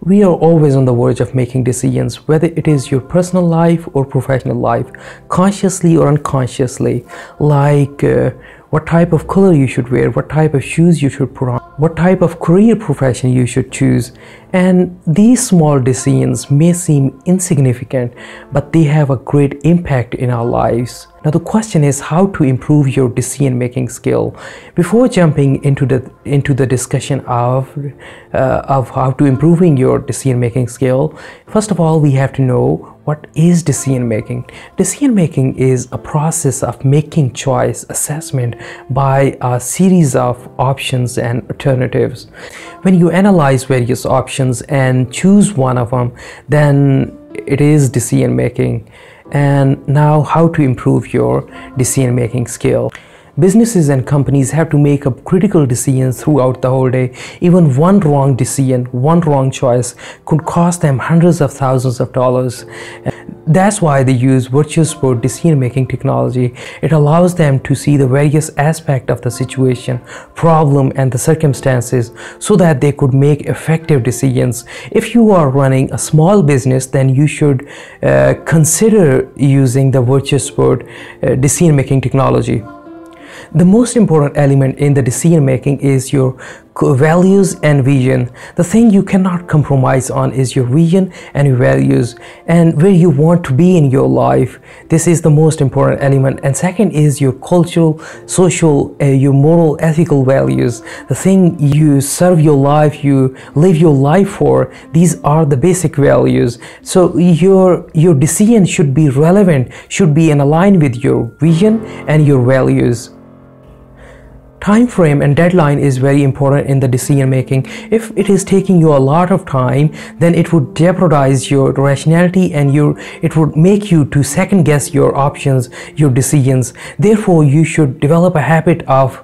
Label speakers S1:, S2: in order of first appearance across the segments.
S1: We are always on the verge of making decisions, whether it is your personal life or professional life, consciously or unconsciously, like what type of color you should wear, what type of shoes you should put on, what type of career profession you should choose. And these small decisions may seem insignificant, but they have a great impact in our lives. Now the question is how to improve your decision-making skill. Before jumping into the discussion of how to improving your decision-making skill, first of all, we have to know what is decision-making. Decision-making is a process of making choice assessment by a series of options and alternatives. When you analyze various options and choose one of them, then it is decision-making. And now how to improve your decision-making skill. Businesses and companies have to make up critical decisions throughout the whole day. Even one wrong decision, one wrong choice could cost them hundreds of thousands of dollars. That's why they use Virtuous Board decision-making technology. It allows them to see the various aspects of the situation, problem, and the circumstances so that they could make effective decisions. If you are running a small business, then you should consider using the Virtuous Board decision-making technology. The most important element in the decision making is your values and vision. The thing you cannot compromise on is your vision and your values and where you want to be in your life. This is the most important element. And second is your cultural, social, your moral, ethical values. The thing you serve your life, you live your life for. These are the basic values. So your decision should be relevant, should be in line with your vision and your values. Time frame and deadline is very important in the decision making. If it is taking you a lot of time, then it would jeopardize your rationality and it would make you to second guess your options, your decisions. Therefore, you should develop a habit of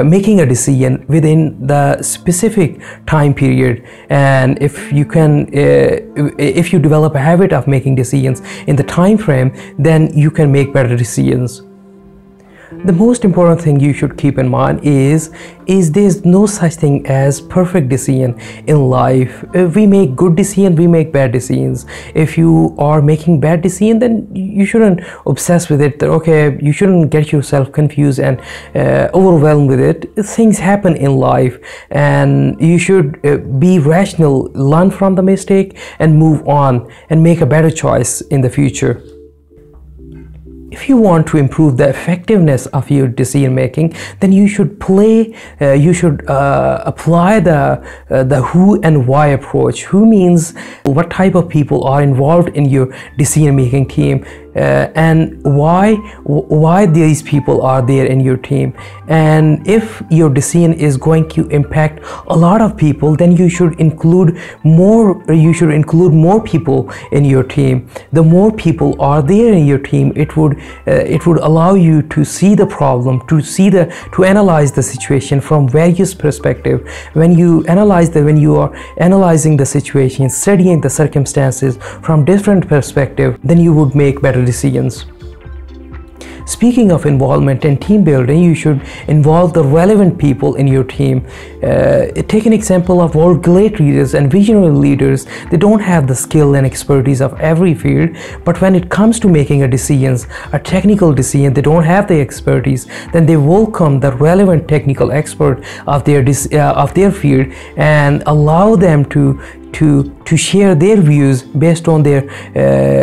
S1: making a decision within the specific time period. And if you develop a habit of making decisions in the time frame, then you can make better decisions. The most important thing you should keep in mind is there's no such thing as perfect decision in life. We make good decisions, we make bad decisions. If you are making bad decision, then you shouldn't obsess with it. Okay, you shouldn't get yourself confused and overwhelmed with it. Things happen in life and you should be rational, learn from the mistake and move on and make a better choice in the future. If you want to improve the effectiveness of your decision making, then you should apply the who and why approach. Who means what type of people are involved in your decision making team, and why these people are there in your team. And if your decision is going to impact a lot of people, then you should include more people in your team. The more people are there in your team, it would allow you to see the problem, to analyze the situation from various perspectives. When you are analyzing the situation, studying the circumstances from different perspectives, then you would make better decisions. Speaking of involvement and team building, you should involve the relevant people in your team. Take an example of world great leaders and visionary leaders. They don't have the skill and expertise of every field, but when it comes to making a technical decision, they don't have the expertise. Then they welcome the relevant technical expert of their field and allow them to share their views based on their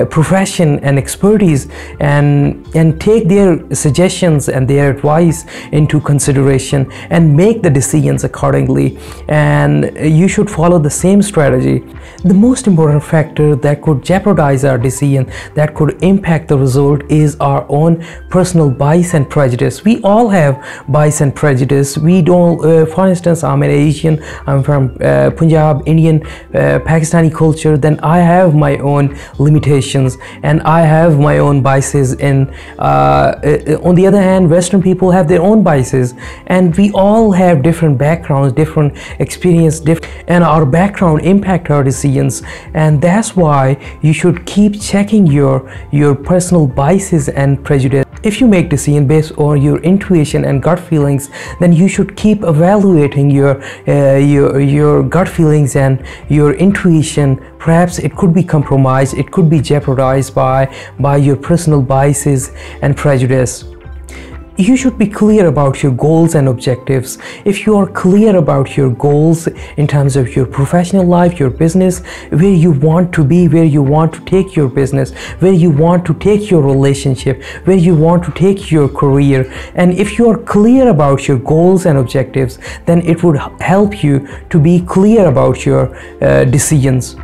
S1: profession and expertise and take their suggestions and their advice into consideration and make the decisions accordingly. And you should follow the same strategy. The most important factor that could jeopardize our decision, that could impact the result, is our own personal bias and prejudice. We all have bias and prejudice. We don't, for instance, I'm an Asian, I'm from Punjab, Indian, Pakistani culture, then I have my own limitations and I have my own biases. And on the other hand, Western people have their own biases, and we all have different backgrounds, different experience, and our background impact our decisions. And that's why you should keep checking your personal biases and prejudice. If you make decision based on your intuition and gut feelings, then you should keep evaluating your gut feelings and your intuition. Perhaps it could be compromised, it could be jeopardized by your personal biases and prejudice. You should be clear about your goals and objectives. If you are clear about your goals in terms of your professional life, your business, where you want to be, where you want to take your business, where you want to take your relationship, where you want to take your career, and if you are clear about your goals and objectives, then it would help you to be clear about your decisions.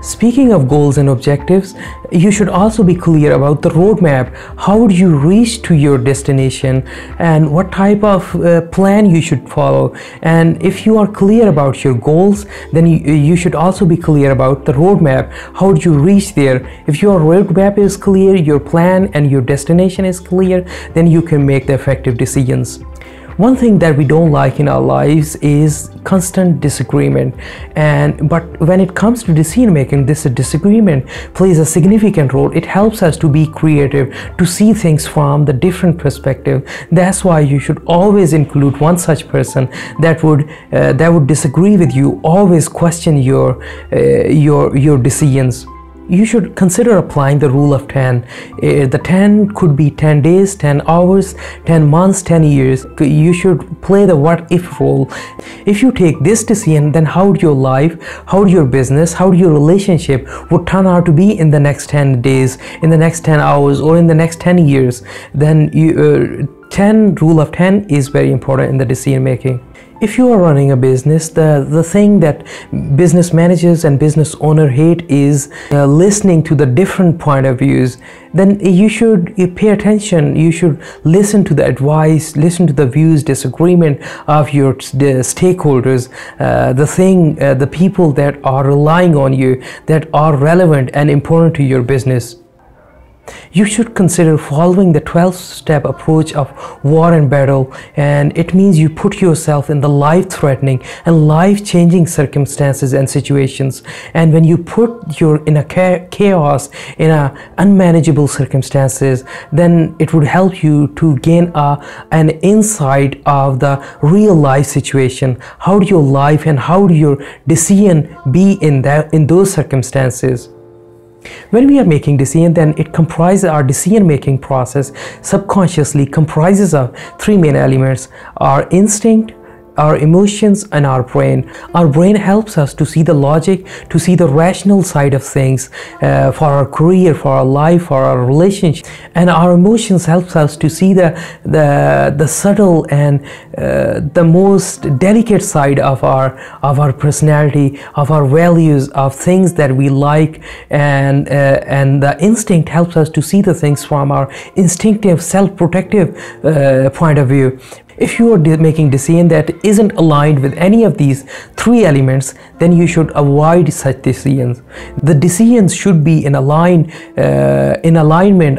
S1: Speaking of goals and objectives, you should also be clear about the roadmap. How would you reach to your destination, and what type of plan you should follow? And if you are clear about your goals, then you should also be clear about the roadmap. How would you reach there? If your roadmap is clear, your plan and your destination is clear, then you can make the effective decisions. One thing that we don't like in our lives is constant disagreement, but when it comes to decision making, this disagreement plays a significant role. It helps us to be creative, to see things from the different perspective. That's why you should always include one such person that would disagree with you, always question your decisions. You should consider applying the rule of 10. The 10 could be 10 days, 10 hours, 10 months, 10 years. You should play the what if role. If you take this decision, then how would your life, how would your business, how would your relationship would turn out to be in the next 10 days, in the next 10 hours, or in the next 10 years? Then 10 rule of 10 is very important in the decision making. If you are running a business, the thing that business managers and business owner hate is listening to the different point of views. Then you should pay attention. You should listen to the advice, listen to the views, disagreement of your stakeholders, the people that are relying on you, that are relevant and important to your business. You should consider following the 12-step approach of Warren Battle, and it means you put yourself in the life-threatening and life-changing circumstances and situations. And when you put in a chaos, in a unmanageable circumstances, then it would help you to gain an insight of the real life situation. How do your life and how do your decision be in those circumstances? When we are making decision, then it comprises our decision making process subconsciously comprises of three main elements: our instinct, our emotions, and our brain. Our brain helps us to see the logic, to see the rational side of things for our career, for our life, for our relationship. And our emotions helps us to see the subtle and the most delicate side of our personality, of our values, of things that we like. And the instinct helps us to see the things from our instinctive, self-protective point of view. If you are making decision that isn't aligned with any of these three elements, then you should avoid such decisions. The decisions should be in alignment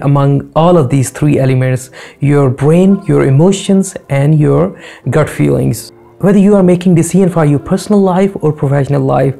S1: among all of these three elements: your brain, your emotions, and your gut feelings. Whether you are making decision for your personal life or professional life,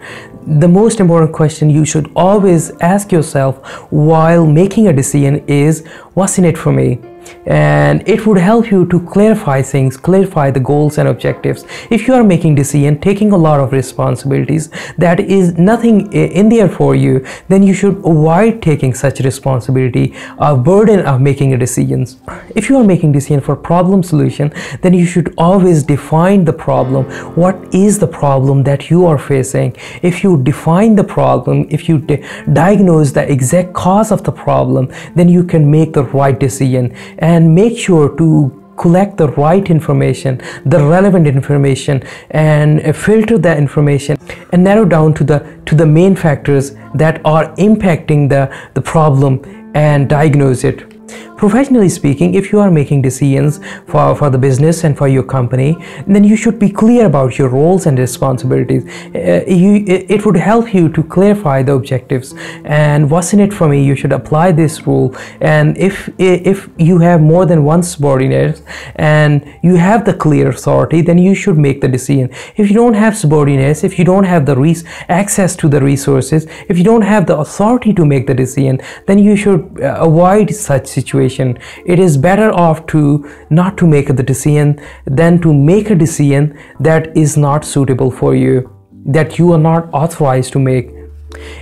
S1: the most important question you should always ask yourself while making a decision is, what's in it for me? And it would help you to clarify things, clarify the goals and objectives. If you are making decision, taking a lot of responsibilities, that is nothing in there for you, then you should avoid taking such responsibility, a burden of making a decisions. If you are making decision for problem solution, then you should always define the problem. What is the problem that you are facing? If you define the problem, if you diagnose the exact cause of the problem, then you can make the right decision. And make sure to collect the right information, the relevant information, and filter the information and narrow down to the main factors that are impacting the problem and diagnose it. Professionally speaking, if you are making decisions for the business and for your company, then you should be clear about your roles and responsibilities. It would help you to clarify the objectives and what's in it for me. You should apply this rule. And if you have more than one subordinate and you have the clear authority, then you should make the decision. If you don't have subordinates, if you don't have the access to the resources, if you don't have the authority to make the decision, then you should avoid such situations. situation. It is better off to not to make the decision than to make a decision that is not suitable for you, that you are not authorized to make.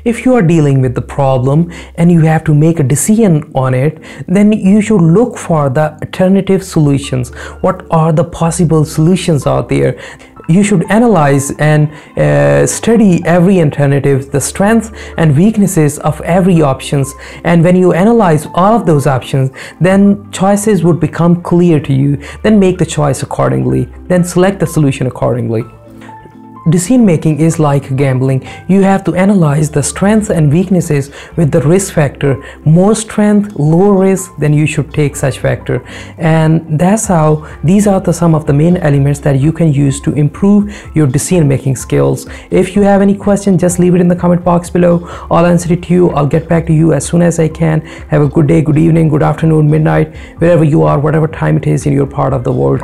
S1: If you are dealing with the problem and you have to make a decision on it, then you should look for the alternative solutions. What are the possible solutions out there? You should analyze and study every alternative, the strengths and weaknesses of every options. And when you analyze all of those options, then choices would become clear to you. Then make the choice accordingly. Then select the solution accordingly. Decision making is like gambling. You have to analyze the strengths and weaknesses with the risk factor. More strength, lower risk, then you should take such factor. And that's how these are some of the main elements that you can use to improve your decision making skills. If you have any question, just leave it in the comment box below. I'll answer it to you. I'll get back to you as soon as I can. Have a good day, good evening, good afternoon, midnight, wherever you are, whatever time it is in your part of the world.